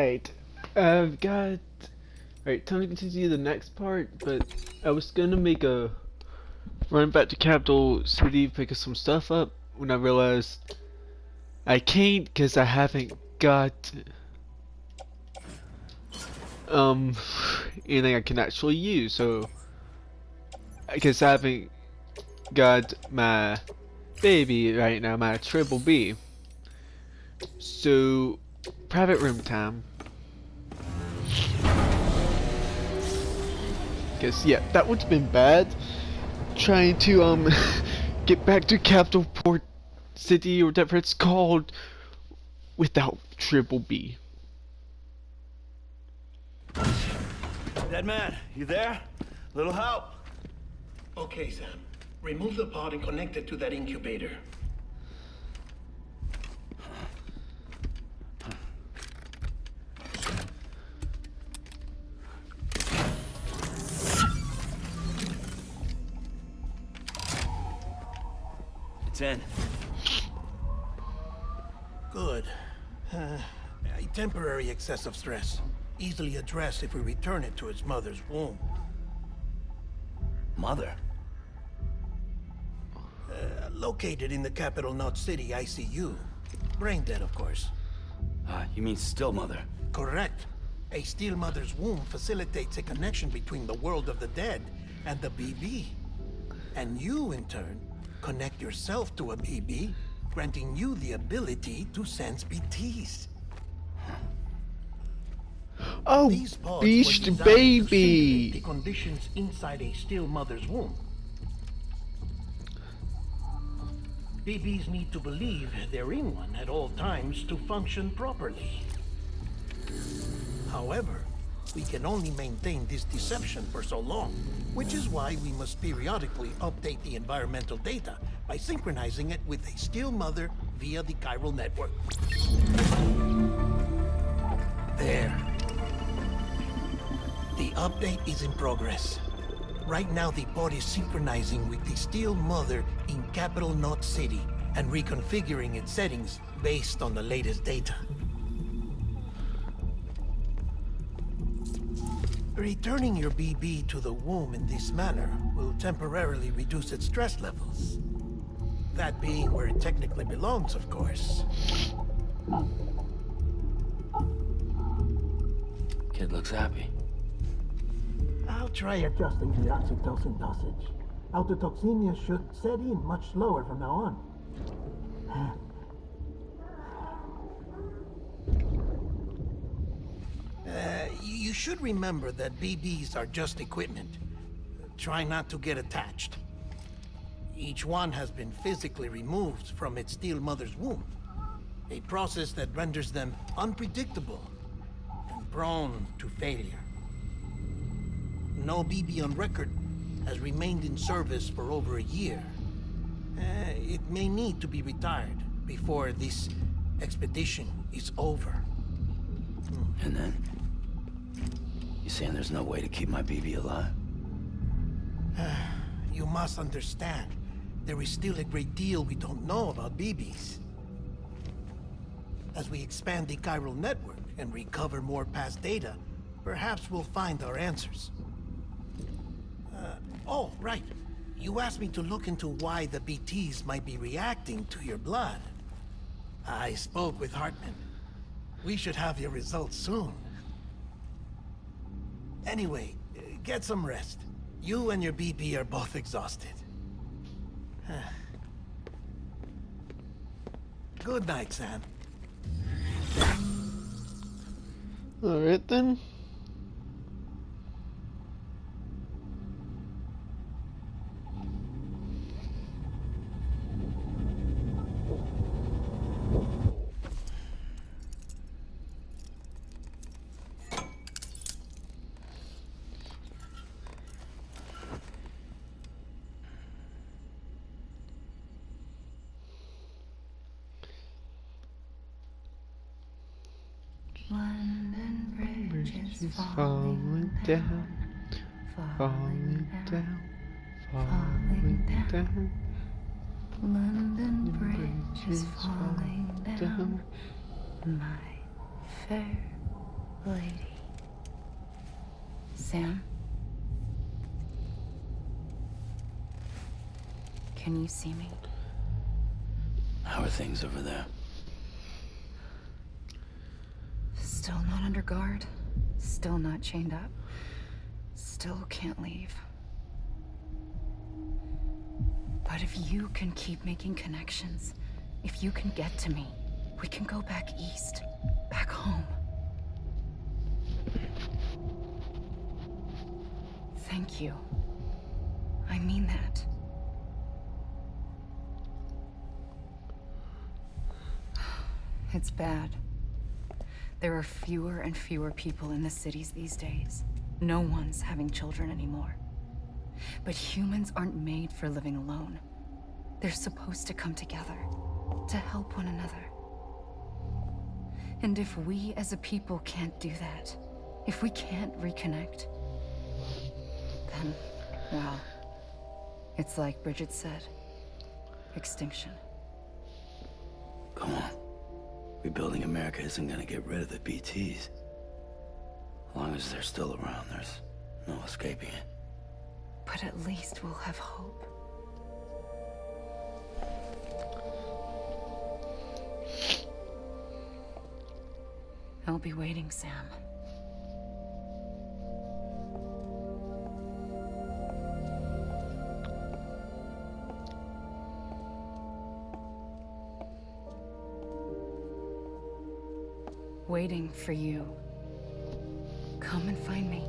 Alright, I've got... Alright, time to continue the next part, but I was gonna make a run back to Capital City, pick some stuff up, when I realized I can't because I haven't got anything I can actually use, so I guess I haven't got my baby right now, my triple B. So, private room time. Guess yeah, that would have been bad. Trying to get back to Capital Port City or whatever it's called without triple B. Dead man, you there? Little help? Okay, Sam. Remove the pod and connect it to that incubator. It's in. Good. A temporary excessive stress. Easily addressed if we return it to its mother's womb. Mother? Located in the capital Knot City ICU. Brain dead, of course. You mean still mother? Correct. A steel mother's womb facilitates a connection between the world of the dead and the BB. And you, in turn, connect yourself to a BB, granting you the ability to sense BTs. Oh, These pods were Beast designed to Baby! simulate the conditions inside a still mother's womb. BBs need to believe they're in one at all times to function properly. However, we can only maintain this deception for so long, which is why we must periodically update the environmental data by synchronizing it with a still mother via the chiral network. There. The update is in progress. Right now, the pod is synchronizing with the steel mother in capital Knot City and reconfiguring its settings based on the latest data. Returning your BB to the womb in this manner will temporarily reduce its stress levels. That being where it technically belongs, of course. Kid looks happy. I'll try adjusting the oxytocin dosage. Autotoxemia should set in much slower from now on. You should remember that BBs are just equipment. Try not to get attached. Each one has been physically removed from its steel mother's womb. A process that renders them unpredictable and prone to failure. No BB on record has remained in service for over a year. It may need to be retired before this expedition is over. And then? You saying there's no way to keep my BB alive? You must understand, there is still a great deal we don't know about BBs. As we expand the chiral network and recover more past data, perhaps we'll find our answers. Oh, right. You asked me to look into why the BTs might be reacting to your blood. I spoke with Hartman. We should have your results soon. Anyway, get some rest. You and your BB are both exhausted. Good night, Sam. Alright then. London Bridge is Falling down, falling down, falling down. London Bridge is falling down, my fair lady. Sam? Can you see me? How are things over there? Still not under guard. Still not chained up. Still can't leave. But if you can keep making connections, if you can get to me, we can go back east. Back home. Thank you. I mean that. It's bad. There are fewer and fewer people in the cities these days. No one's having children anymore. But humans aren't made for living alone. They're supposed to come together, to help one another. And if we as a people can't do that, if we can't reconnect, then, well, it's like Bridget said, extinction. Come on. Rebuilding America isn't gonna get rid of the BTs. As long as they're still around, there's no escaping it. But at least we'll have hope. I'll be waiting, Sam. Waiting for you. Come and find me.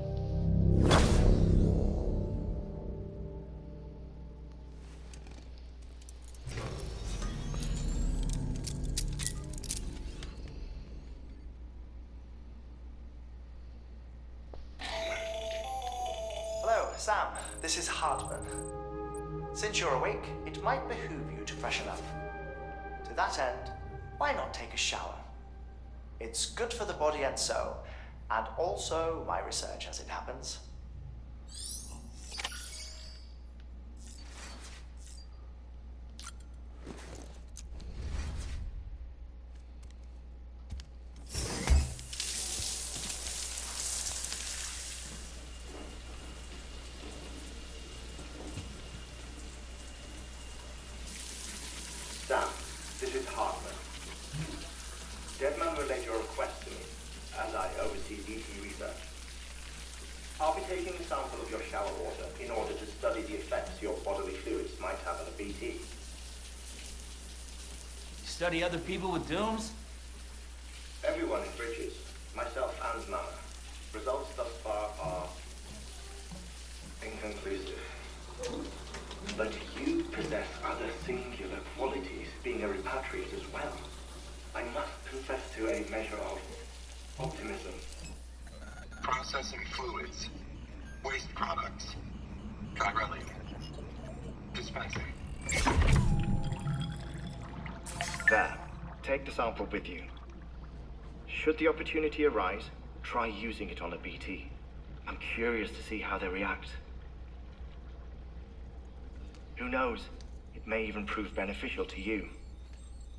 Hello, Sam. This is Hartman. Since you're awake, it might behoove you to freshen up. To that end, why not take a shower? It's good for the body and soul, and also my research as it happens. Sam, this is Hartman. Deadman relayed your request to me, as I oversee BT research. I'll be taking a sample of your shower water in order to study the effects your bodily fluids might have on a BT. Study other people with dooms? Everyone in Bridges, myself and Nana. Results thus far are inconclusive. But you possess other singular qualities, being a repatriate as well. I must confess to a measure of optimism. Processing fluids. Waste products. Chiralic. Dispensing. There. Take the sample with you. Should the opportunity arise, try using it on a BT. I'm curious to see how they react. Who knows? It may even prove beneficial to you.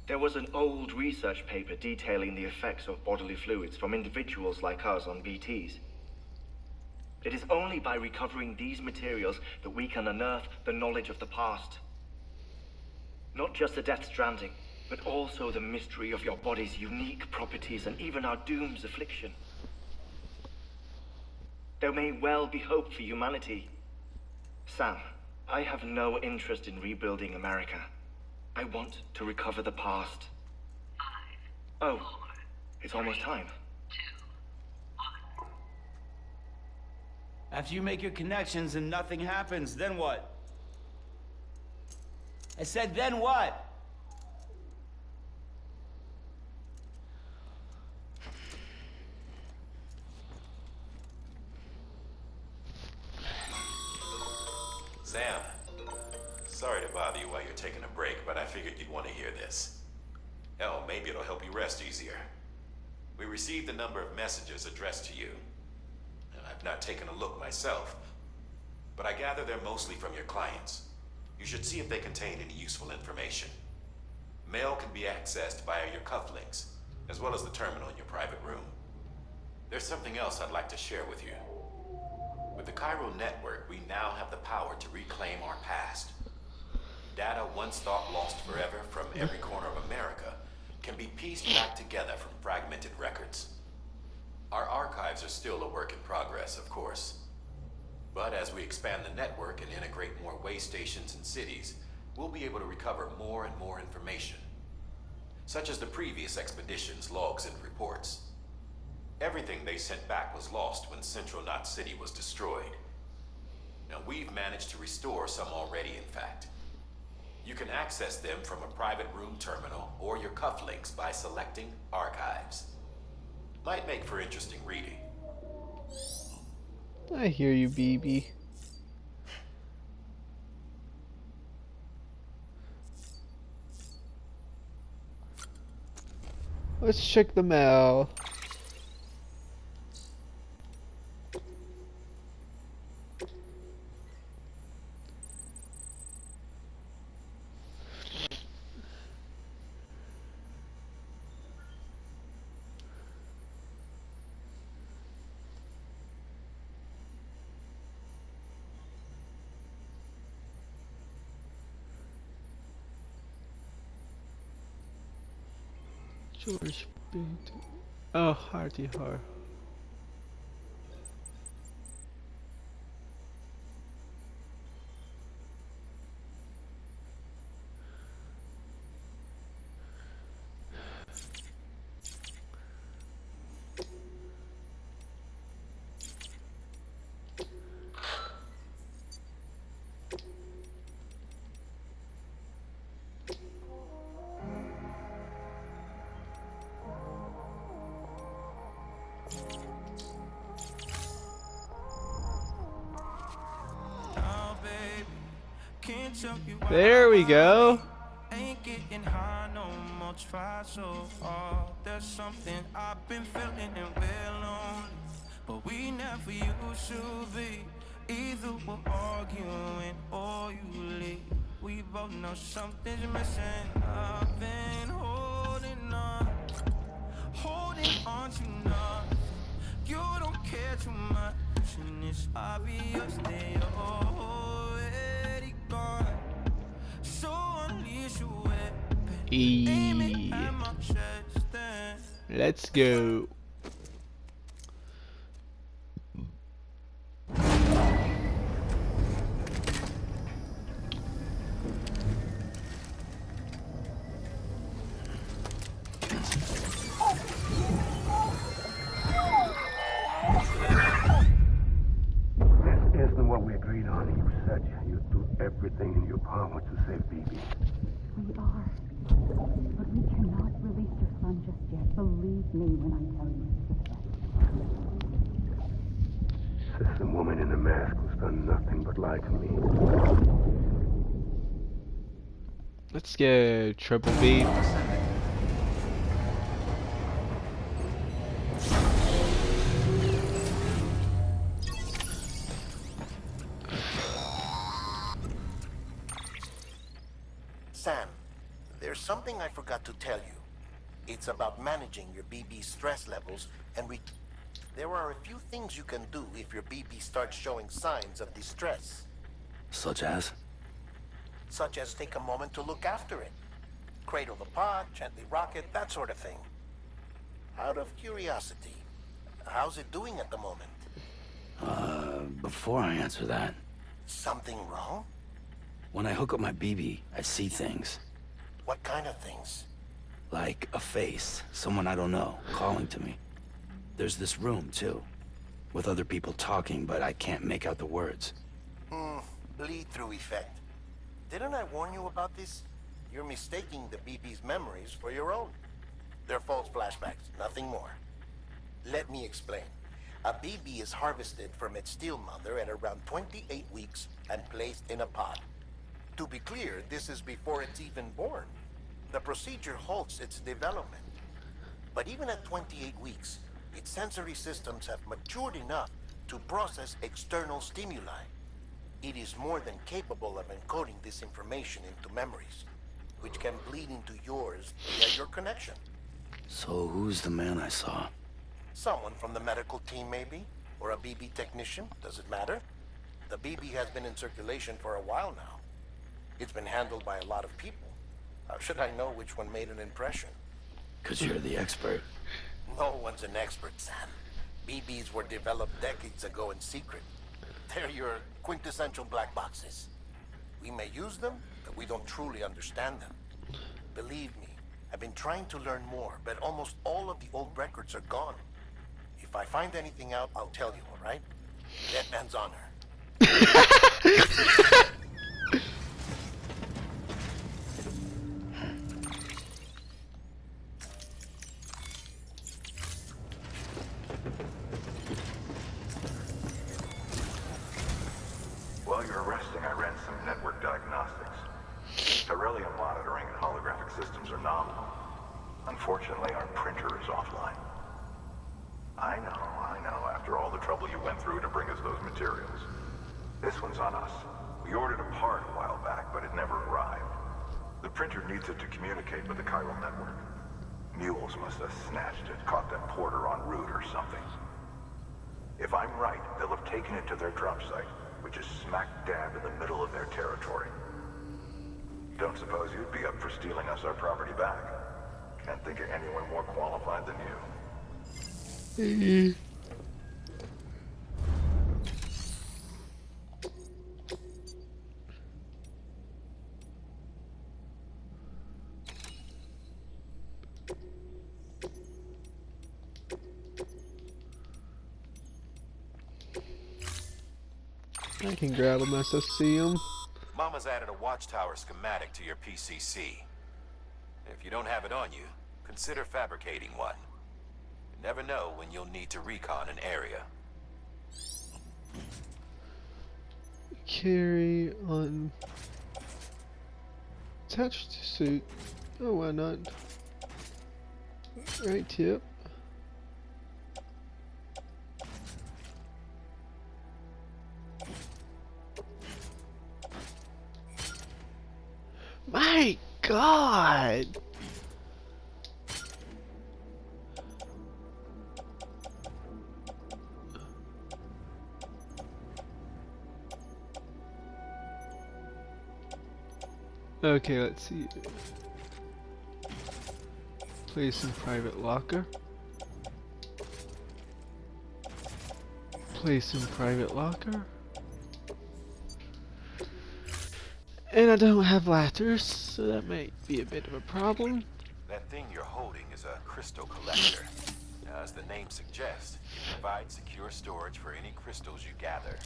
There was an old research paper detailing the effects of bodily fluids from individuals like us on BTs. It is only by recovering these materials that we can unearth the knowledge of the past. Not just the Death Stranding, but also the mystery of your body's unique properties and even our doom's affliction. There may well be hope for humanity. Sam, I have no interest in rebuilding America. I want to recover the past. 5, oh, 4, it's almost time. 2, 1. After you make your connections and nothing happens, then what? I said, then what? Sam, sorry to bother you while you're taking a break, but I figured you'd want to hear this. Hell, maybe it'll help you rest easier. We received a number of messages addressed to you. I've not taken a look myself, but I gather they're mostly from your clients. You should see if they contain any useful information. Mail can be accessed via your cufflinks, as well as the terminal in your private room. There's something else I'd like to share with you. With the Cairo network, we now have the power to reclaim our past. Data once thought lost forever from every corner of America can be pieced back together from fragmented records. Our archives are still a work in progress, of course. But as we expand the network and integrate more way stations and cities, we'll be able to recover more and more information, such as the previous expedition's logs and reports. Everything they sent back was lost when Central Knot City was destroyed. Now we've managed to restore some already, in fact. You can access them from a private room terminal or your cufflinks by selecting Archives. Might make for interesting reading. I hear you, BB. Let's check the mail. George Bint. Oh, Hearty Heart. There we go. Ain't getting high no more, try so hard. There's something I've been feeling and we're lonely, but we never used to be. Either we're arguing or you leave. We both know something's missing. I've been holding on to nothing. You don't care too much, and it's obvious that you're already gone. So unleash your weapon, aim it at my chest, then Let's go. This isn't what we agreed on. You said you'd do everything in your power to save BB. We are. But we cannot release your son just yet. Believe me when I tell you it's the best. This woman in the mask who's done nothing but lie to me. Let's go, Triple B. Sam, there's something I forgot to tell you. It's about managing your BB stress levels, and there are a few things you can do if your BB starts showing signs of distress. Such as? Such as take a moment to look after it. Cradle the pod, gently rock it, that sort of thing. Out of curiosity, how's it doing at the moment? Before I answer that, Something wrong? when I hook up my BB, I see things. What kind of things? Like a face, someone I don't know, calling to me. There's this room, too, with other people talking, but I can't make out the words. Bleed-through effect. Didn't I warn you about this? You're mistaking the BB's memories for your own. They're false flashbacks, nothing more. Let me explain. A BB is harvested from its steel mother at around 28 weeks and placed in a pod. To be clear, this is before it's even born. The procedure halts its development. But even at 28 weeks, its sensory systems have matured enough to process external stimuli. It is more than capable of encoding this information into memories, which can bleed into yours via your connection. So who's the man I saw? Someone from the medical team, maybe? Or a BB technician? Does it matter? The BB has been in circulation for a while now. It's been handled by a lot of people. How should I know which one made an impression? 'Cause you're the expert. No one's an expert, Sam. BBs were developed decades ago in secret. They're your quintessential black boxes. We may use them, but we don't truly understand them. Believe me, I've been trying to learn more, but almost all of the old records are gone. If I find anything out, I'll tell you, all right? Dead man's honor. While you're resting, I ran some network diagnostics. Beryllium monitoring and holographic systems are nominal. Unfortunately, our printer is offline. I know. After all the trouble you went through to bring us those materials. This one's on us. We ordered a part a while back, but it never arrived. The printer needs it to communicate with the chiral network. Mules must have snatched it, caught that porter en route or something. If I'm right, they'll have taken it to their drop site, which is smack dab in the middle of their territory. Don't suppose you'd be up for stealing us our property back? Can't think of anyone more qualified than you. I can grab him as I see him. Mama's added a watchtower schematic to your PCC. If you don't have it on you, consider fabricating one. You never know when you'll need to recon an area. Carry on. Attached to suit. Oh, why not? Right tip. My God! Okay, let's see. Place in private locker. Place in private locker. And I don't have ladders, so that might be a bit of a problem. That thing you're holding is a crystal collector. Now, as the name suggests, it provides secure storage for any crystals you gather.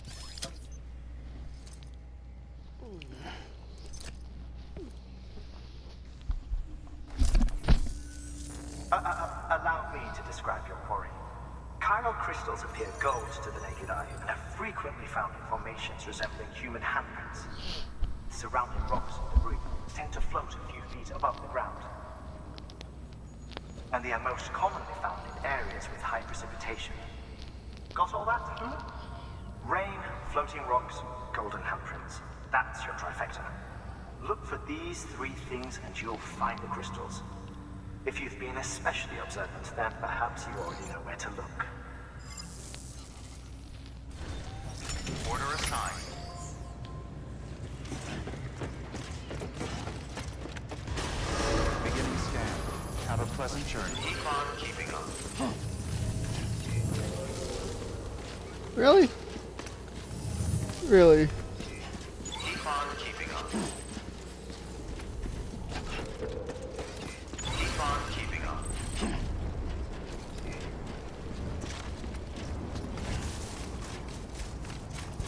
Allow me to describe your quarry. Chiral crystals appear gold to the naked eye and are frequently found in formations resembling human handprints. Surrounding rocks and debris tend to float a few feet above the ground. And they are most commonly found in areas with high precipitation. Got all that? Rain, floating rocks, golden handprints. That's your trifecta. Look for these three things and you'll find the crystals. If you've been especially observant, then perhaps you already know where to look. Order assigned. Beginning scan. Have a pleasant journey. Keep on keeping on. Really? Really? Keep on keeping on. Keep on keeping on.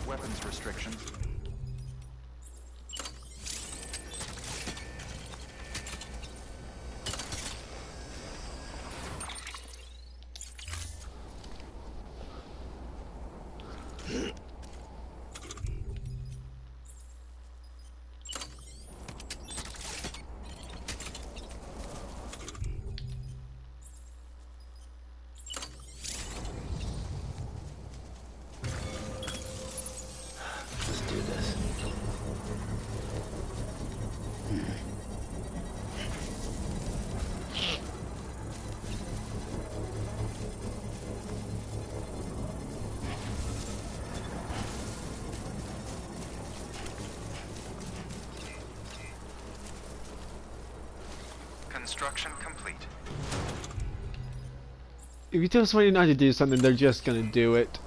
Weapons restrictions. Just do Construction complete. If you tell somebody not to do something, they're just gonna do it.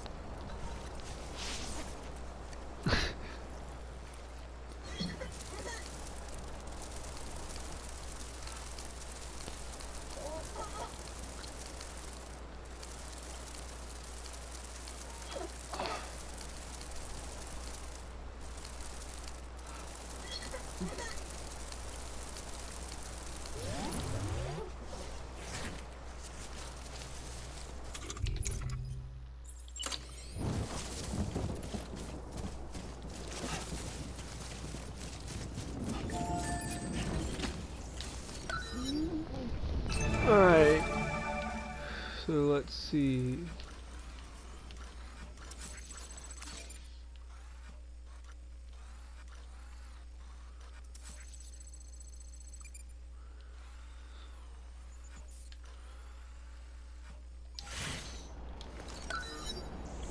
Alright. So let's see.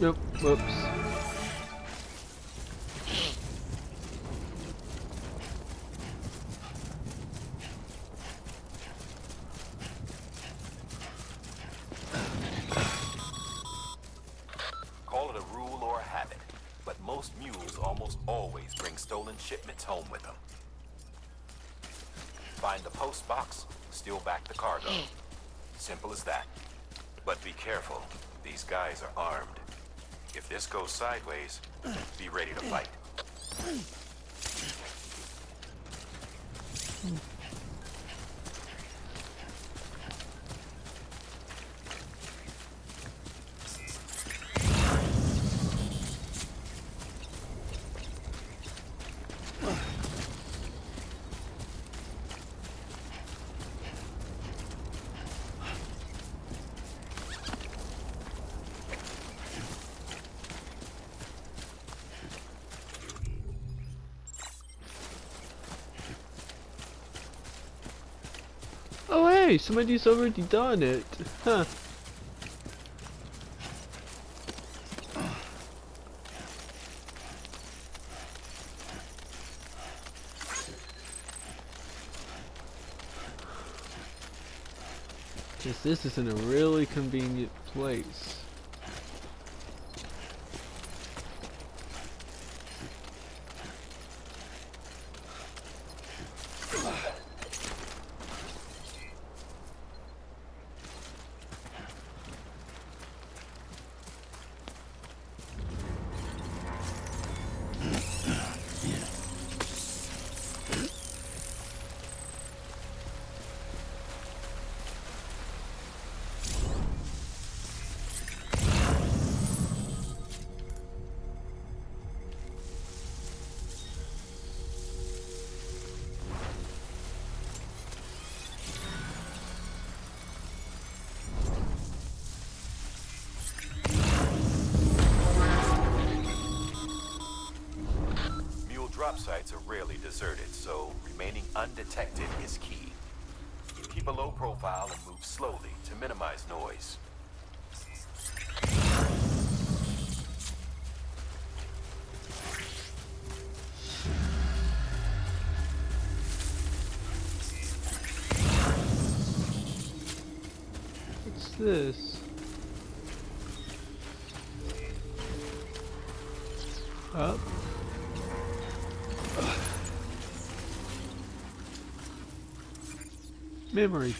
Nope, whoops. Call it a rule or a habit, but most mules almost always bring stolen shipments home with them. Find the post box, steal back the cargo. Simple as that. But be careful, these guys are armed. If this goes sideways, be ready to fight. Oh hey, somebody's already done it. Huh. Guess this is in a really convenient place. Drop sites are rarely deserted, so remaining undetected is key. Keep a low profile and move slowly to minimize noise. What's this? Up. Memory.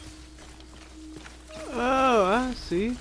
Oh, I see.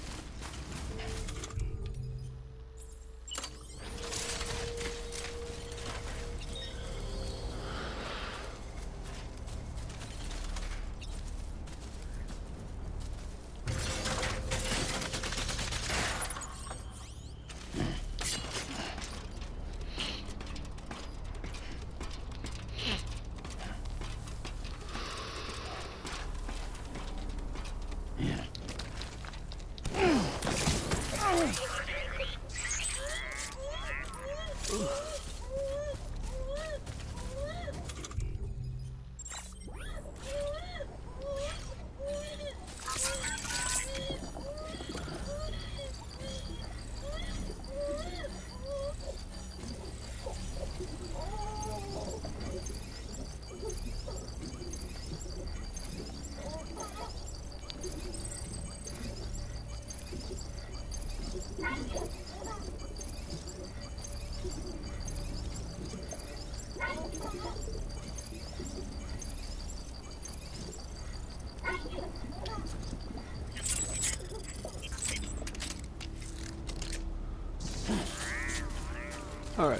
All right.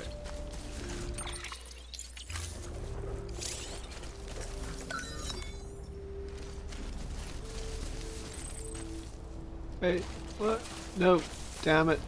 Wait, what? No, damn it.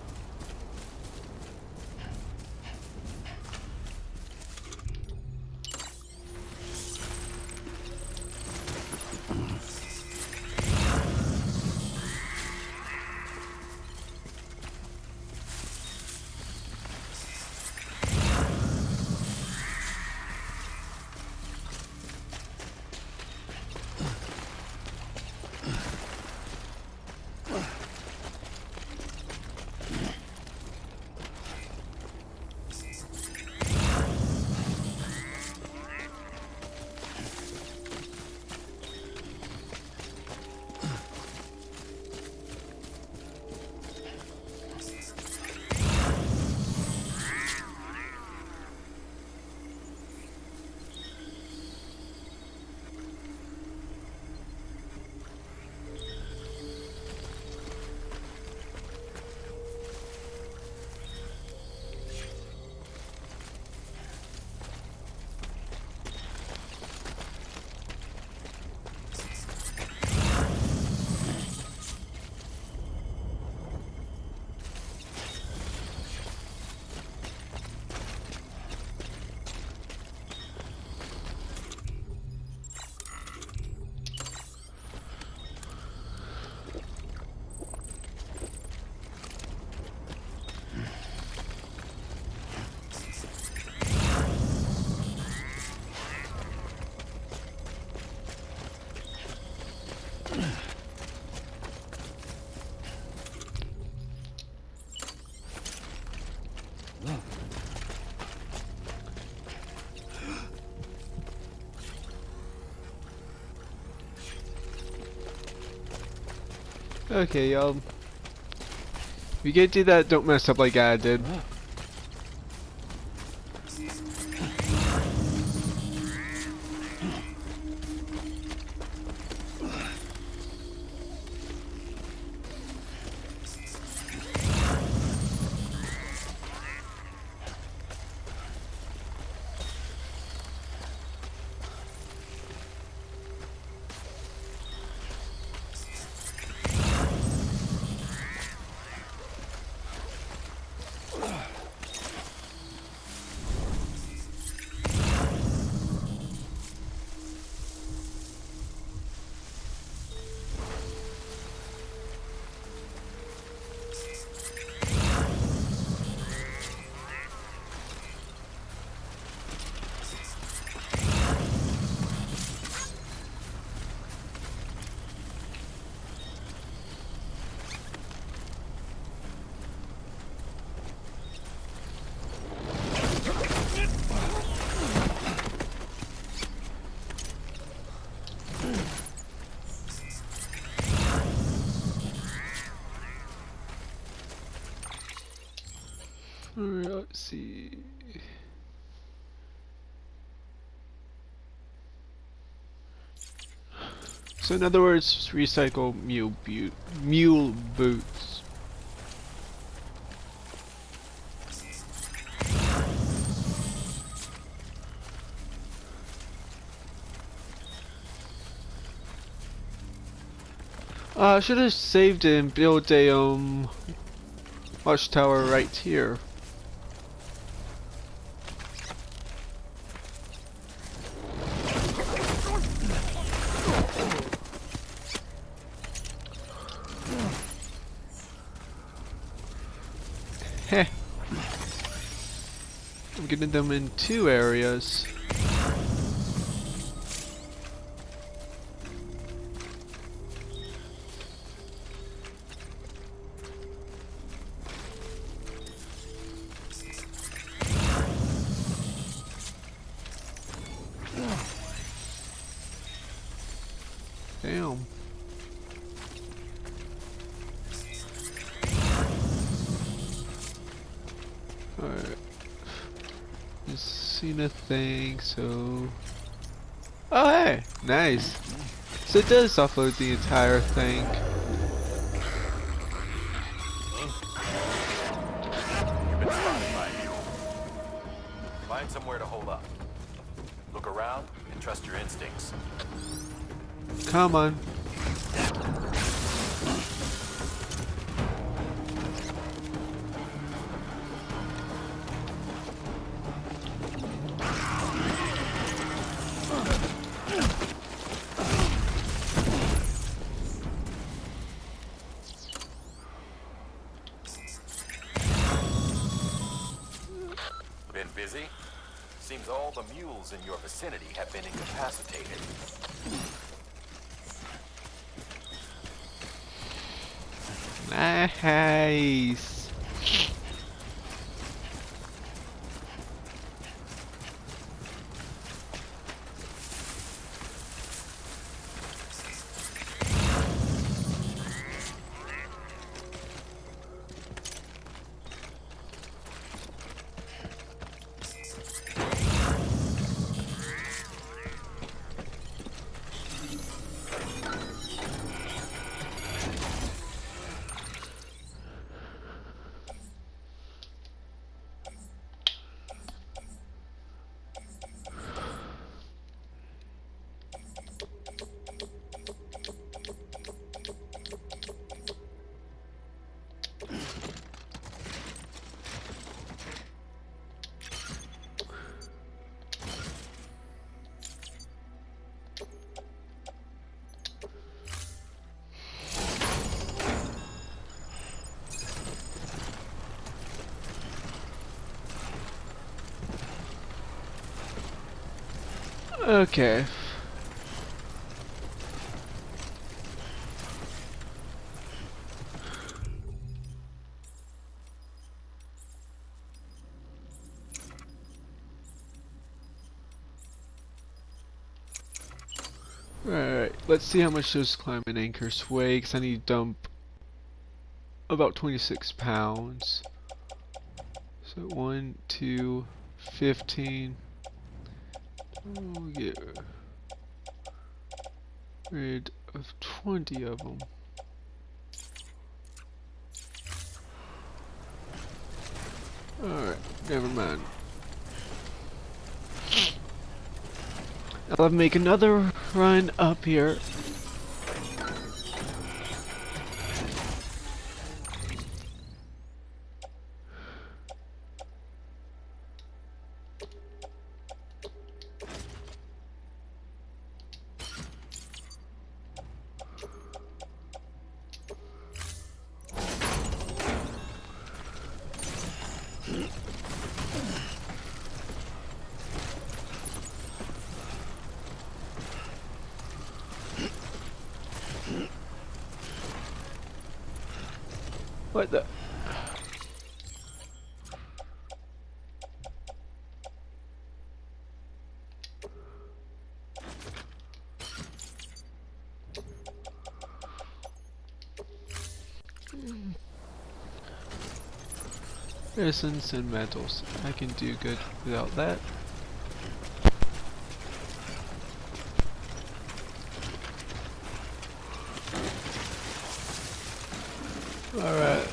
Okay, if you can't do that, don't mess up like I did. Alright, let's see. So in other words, recycle mule boots. I should have saved and built a watchtower right here. Heh. I'm getting them in 2 areas. Damn. seen a thing, so... Oh hey! Nice! So it does offload the entire thing. You've been spotted by you. Find somewhere to hold up. Look around and trust your instincts. Come on. Been busy? Seems all the mules in your vicinity have been incapacitated. Nice. Okay. Alright, let's see how much those climbing anchors weigh, because I need to dump about 26 pounds. So 1, 2, 15. Oh, get rid of 20 of them. Alright, never mind. I'll make another run up here. What the? Resins and metals. I can do good without that. Alright.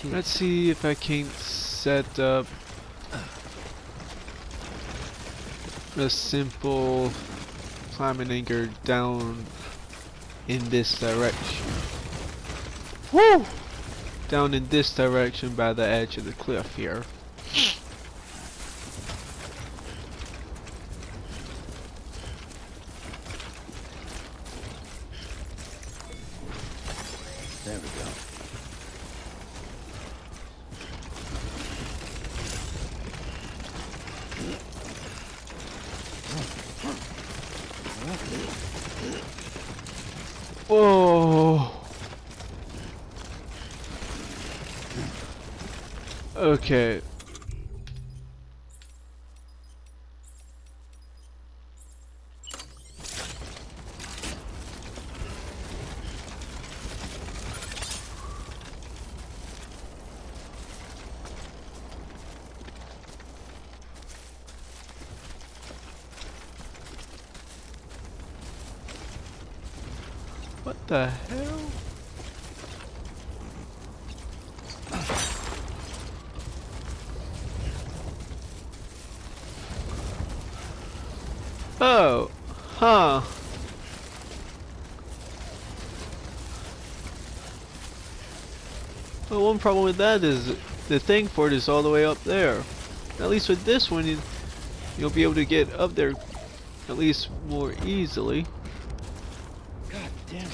Let's see if I can't set up a simple climbing anchor down in this direction. Woo! Down in this direction by the edge of the cliff here. There we go. Whoa. Okay. What the hell? Oh, huh. Well, one problem with that is the thing for it is all the way up there. At least with this one, you'll be able to get up there at least more easily. God damn it.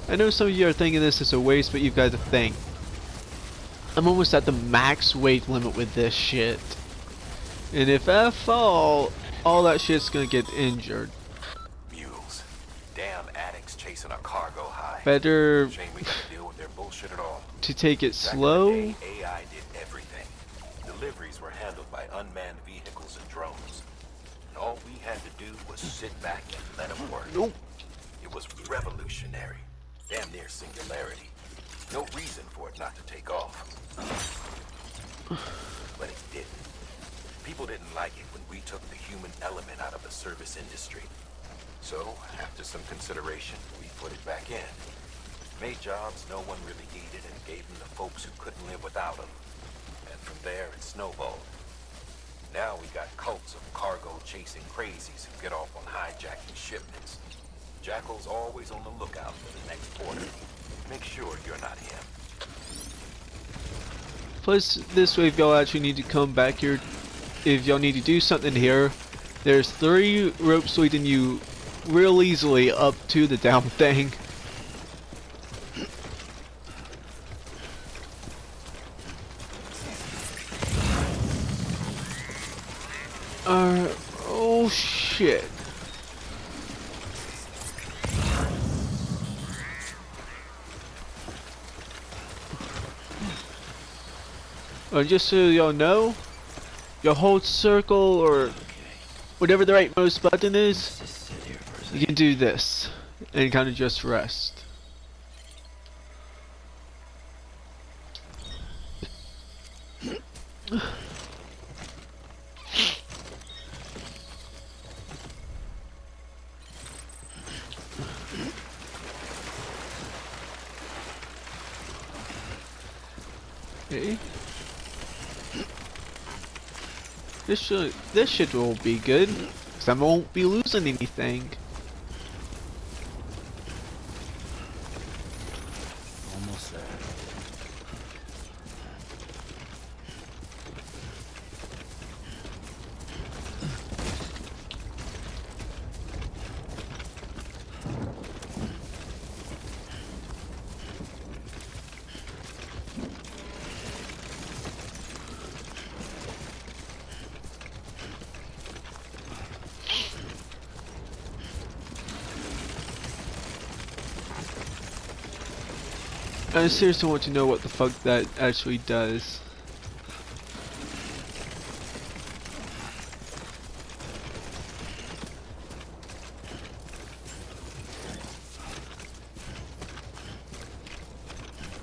I know some of you are thinking this is a waste, but you've got to think. I'm almost at the max weight limit with this shit. And if I fall, all that shit's gonna get injured. Mules. Damn addicts chasing a cargo high. Better Shame we gotta deal with their bullshit at all. to take it Back slow. in the day, AI did everything. Deliveries were handled by unmanned vehicles and drones. And all we had to do was sit back and let them work. Nope. It was revolutionary. Damn near singularity. No reason for it not to take off. But it didn't. People didn't like it when we took the human element out of the service industry. So, after some consideration, we put it back in. Made jobs no one really needed and gave them to folks who couldn't live without them. And from there, it snowballed. Now we got cults of cargo-chasing crazies who get off on hijacking shipments. Jackal's always on the lookout for the next order. Make sure you're not him. Plus, this way, if y'all actually need to come back here, if y'all need to do something here, there's 3 ropes leading you real easily up to the damn thing. Oh shit. Just so y'all know, your hold circle or whatever the rightmost button is, you can do this and kind of just rest. Okay. This shit will be good, because I won't be losing anything. Almost there. I seriously want to know what the fuck that actually does.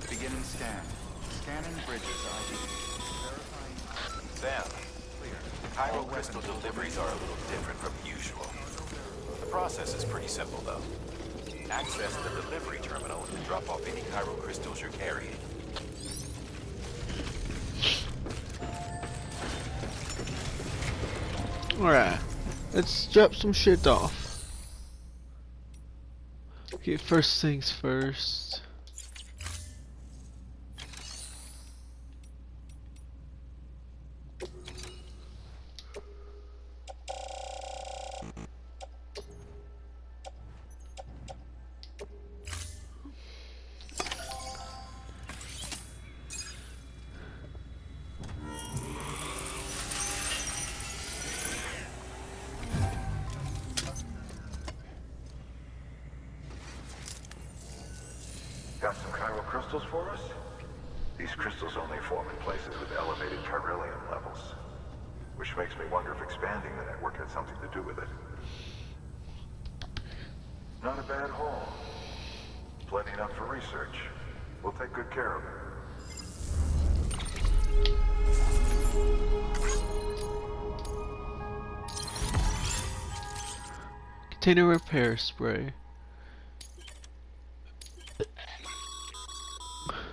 Beginning scan. Scanning bridges ID. Sam, clear. Chiral crystal deliveries are a little different from usual. The process is pretty simple, though. Access the delivery terminal and drop off any chiral crystals you're carrying. Alright, let's drop some shit off. Okay, first things first. Got some chiral crystals for us? These crystals only form in places with elevated chiralium levels, which makes me wonder if expanding the network had something to do with it. Not a bad haul. Plenty enough for research. We'll take good care of it. container repair spray.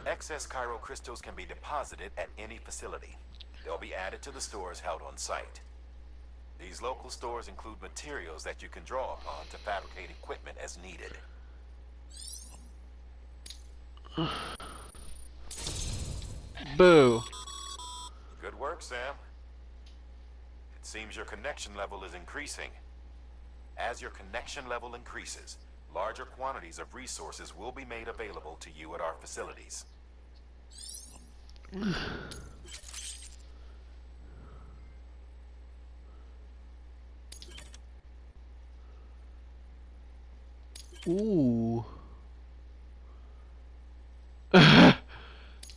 Excess Chiral crystals can be deposited at any facility. They'll be added to the stores held on site. These local stores include materials that you can draw upon to fabricate equipment as needed. Boo. Good work, Sam. It seems your connection level is increasing. As your connection level increases, larger quantities of resources will be made available to you at our facilities. Ooh.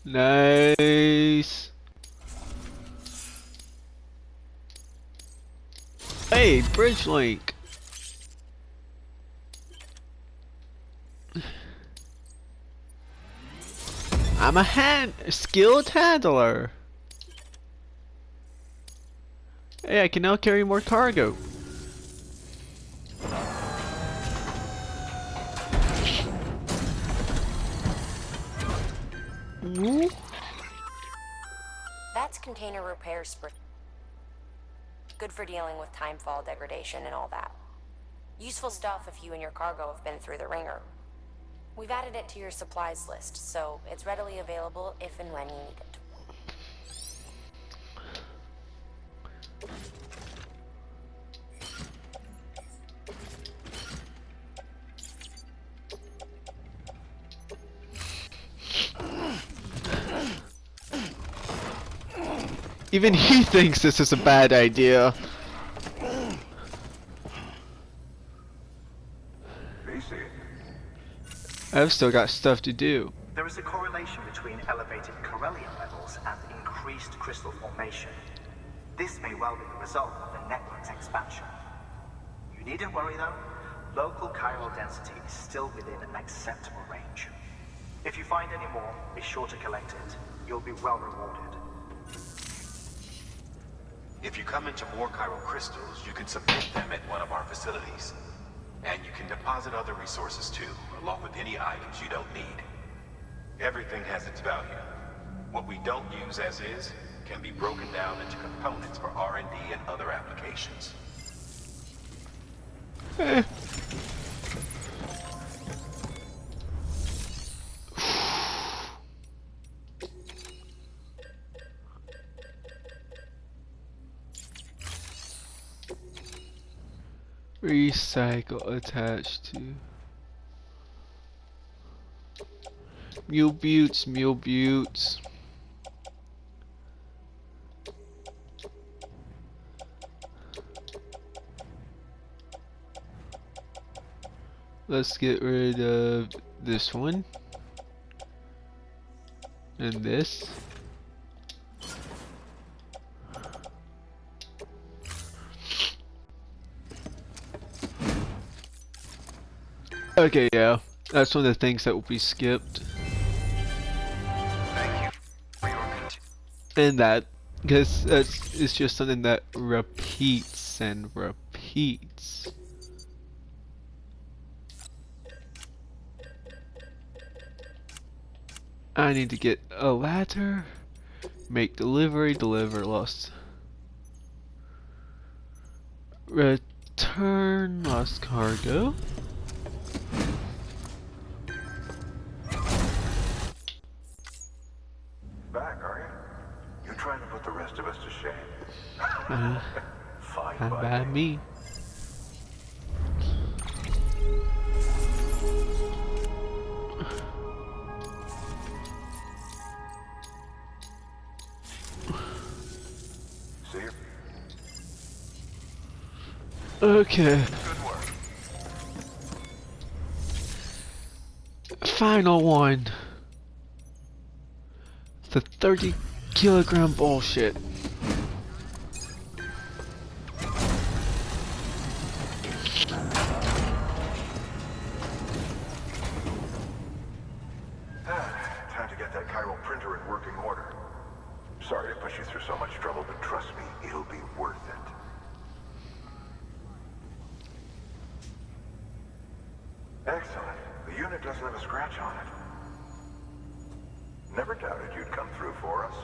Nice. Hey, bridge link. I'm a skilled handler. Hey, I can now carry more cargo. Ooh. That's container repair spray. Good for dealing with timefall degradation and all that. Useful stuff if you and your cargo have been through the ringer. We've added it to your supplies list, so it's readily available if and when you need it. Even he thinks this is a bad idea. I've still got stuff to do. There is a correlation between elevated Corellium levels and increased crystal formation. This may well be the result of the network's expansion. You needn't worry though. Local chiral density is still within an acceptable range. If you find any more, be sure to collect it. You'll be well rewarded. If you come into more chiral crystals, you can submit them at one of our facilities. And you can deposit other resources too, along with any items you don't need. Everything has its value. What we don't use as is can be broken down into components for R&D and other applications. Recycle attached to mule buttes. Let's get rid of this one and this. Okay, yeah, that's one of the things that will be skipped. And that, because it's just something that repeats and repeats. I need to get a ladder, make delivery, deliver lost. Return lost cargo. Back, are you? You trying to put the rest of us to shame? Fine by me. See you. Okay. Final one. The 30-kilogram bullshit. Time to get that chiral printer in working order. Sorry to push you through so much trouble, but trust me, it'll be worth it. Excellent. The unit doesn't have a scratch on it. Never doubted you'd come through for us.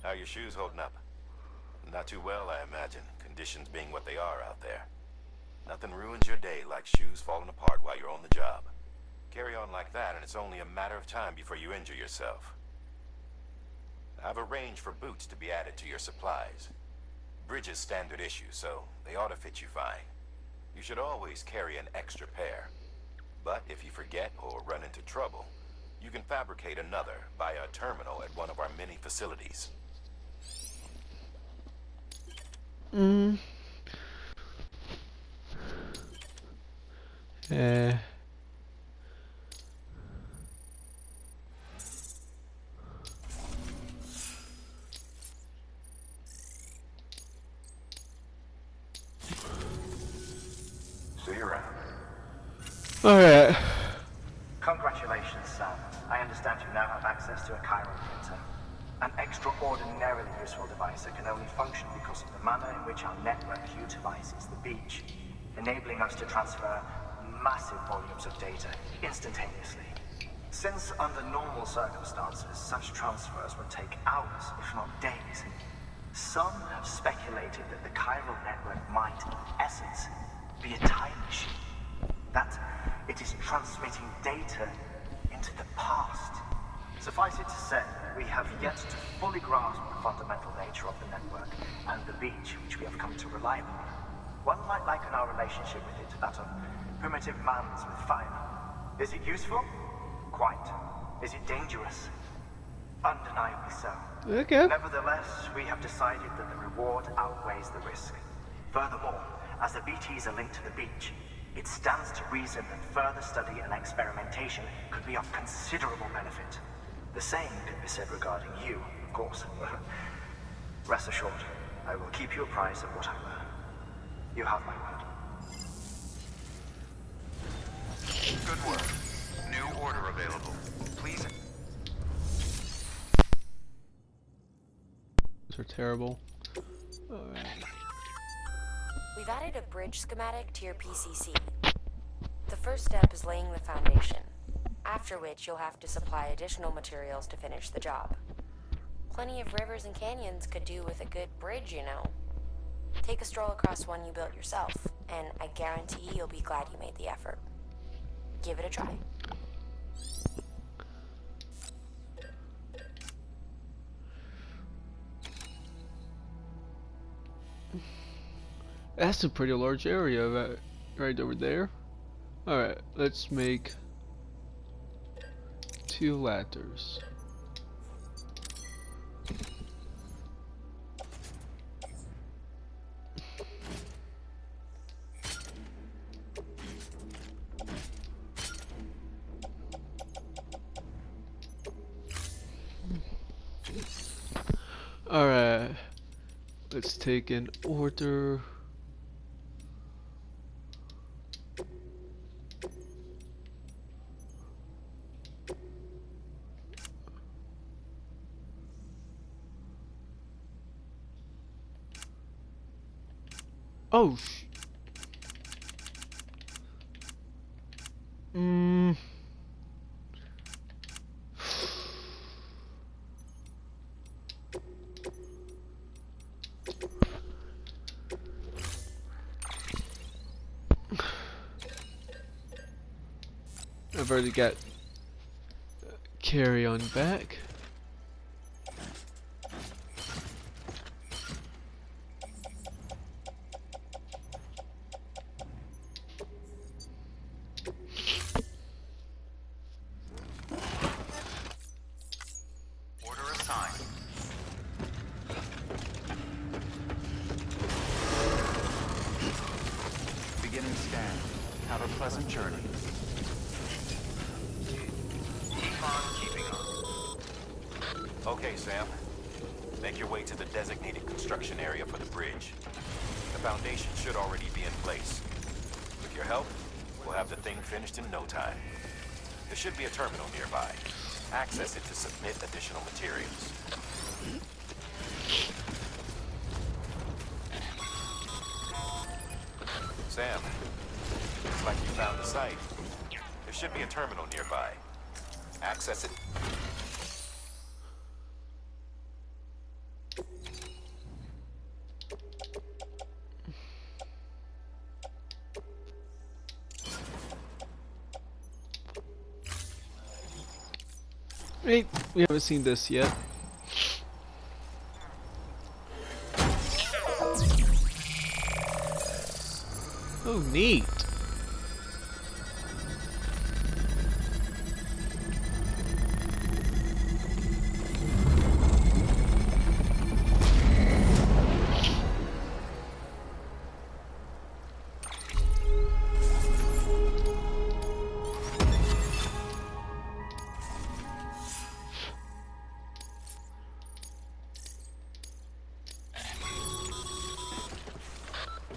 How are your shoes holding up? Not too well, I imagine, conditions being what they are out there. Nothing ruins your day like shoes falling apart while you're on the job. Carry on like that and it's only a matter of time before you injure yourself. I've arranged for boots to be added to your supplies. Bridges standard issue, so they ought to fit you fine. You should always carry an extra pair. But if you forget or run into trouble, you can fabricate another by a terminal at one of our many facilities. See you around. Alright. Congratulations, Sam. I understand you now have access to a chiral printer. An extraordinarily useful device that can only function because of the manner in which our network utilizes the beach, enabling us to transfer massive volumes of data instantaneously. Since under normal circumstances, such transfers would take hours, if not days, some have speculated that the chiral network might, in essence, be a time machine. That it is transmitting data into the past. Suffice it to say, we have yet to fully grasp the fundamental nature of the network and the beach which we have come to rely upon. One might liken our relationship with it to that of primitive man's with fire. Is it useful? Quite. Is it dangerous? Undeniably so. Okay. Nevertheless, we have decided that the reward outweighs the risk. Furthermore, as the BTs are linked to the beach, it stands to reason that further study and experimentation could be of considerable benefit. The same could be said regarding you, of course. Rest assured, I will keep you apprised of what I learn. You have my word. Good work. New order available. Please. These are terrible. Alright. We've added a bridge schematic to your PCC. The first step is laying the foundation, after which you'll have to supply additional materials to finish the job. Plenty of rivers and canyons could do with a good bridge, you know. Take a stroll across one you built yourself, and I guarantee you'll be glad you made the effort. Give it a try. That's a pretty large area right over there. Alright, let's make 2 ladders. Alright, let's take an order. Oh, I've already got carry on back. Order assigned. Beginning scan. Have a pleasant journey. Keep on keeping on. Okay, Sam. Make your way to the designated construction area for the bridge. The foundation should already be in place. With your help, we'll have the thing finished in no time. There should be a terminal nearby. Access it to submit additional materials. Sam, looks like you found the site. There should be a terminal nearby. Access it. Wait, we haven't seen this yet. Oh, neat.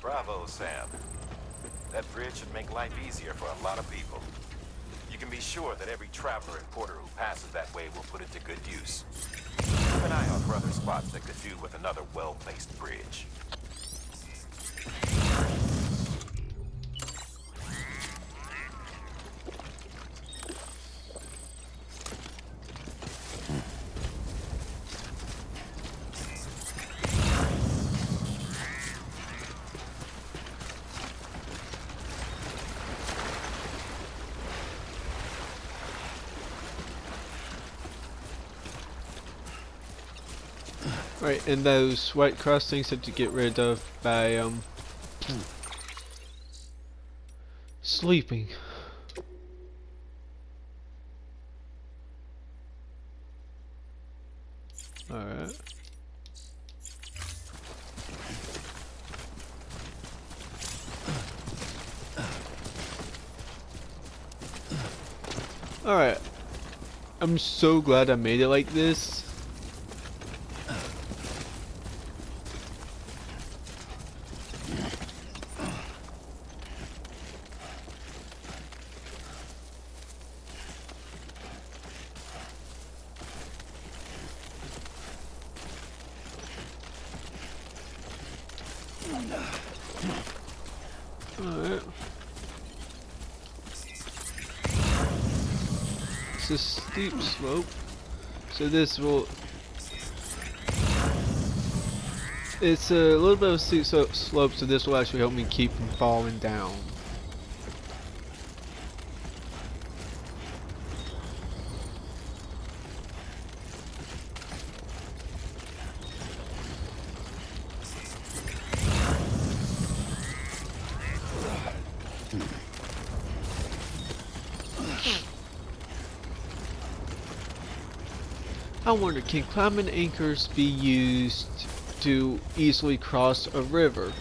Bravo, Sam. That bridge should make life easier for a lot of people. You can be sure that every traveler and porter who passes that way will put it to good use. Keep an eye out for other spots that could do with another well-placed bridge. Right, and those white cross things have to get rid of by sleeping. Alright. Alright. I'm so glad I made it like this. Alright. It's a steep slope, so this will... It's a little bit of a steep slope, so this will actually help me keep from falling down. I wonder, can climbing anchors be used to easily cross a river?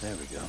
There we go.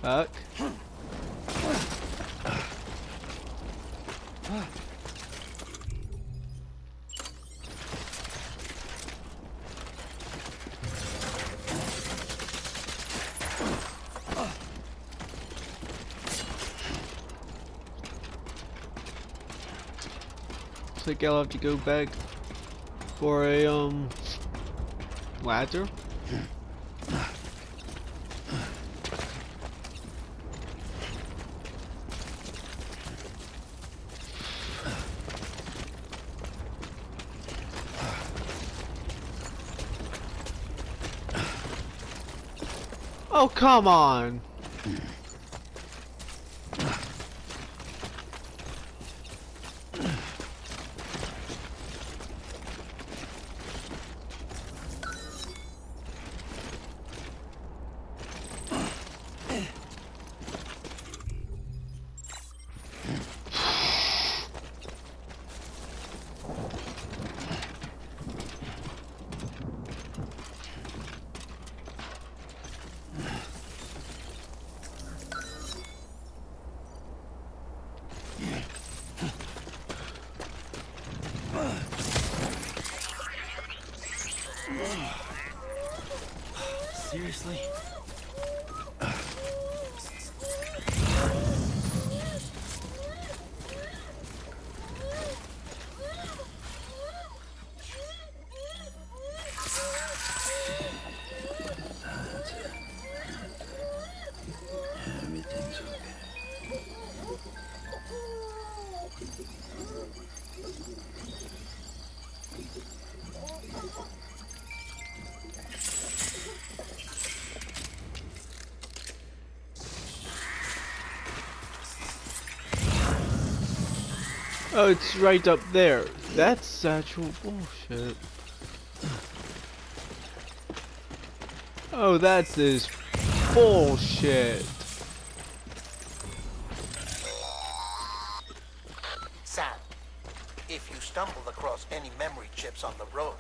Fuck. Looks like I'll have to go back for a ladder. Oh, come on. Seriously? Everything's okay. Oh, it's right up there. That's actual bullshit. Oh, that's this bullshit. Sam, if you stumble across any memory chips on the road,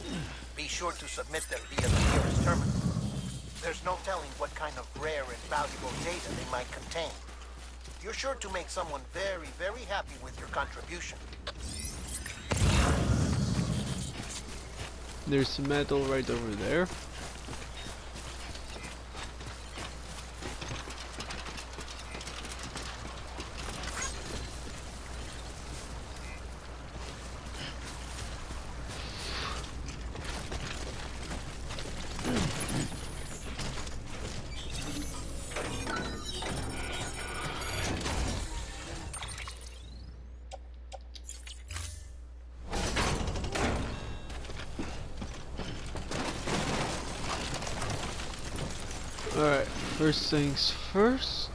be sure to submit them via the nearest terminal. There's no telling what kind of rare and valuable data they might contain. You're sure to make someone very, very happy with your contribution. There's some metal right over there. Alright, first things first.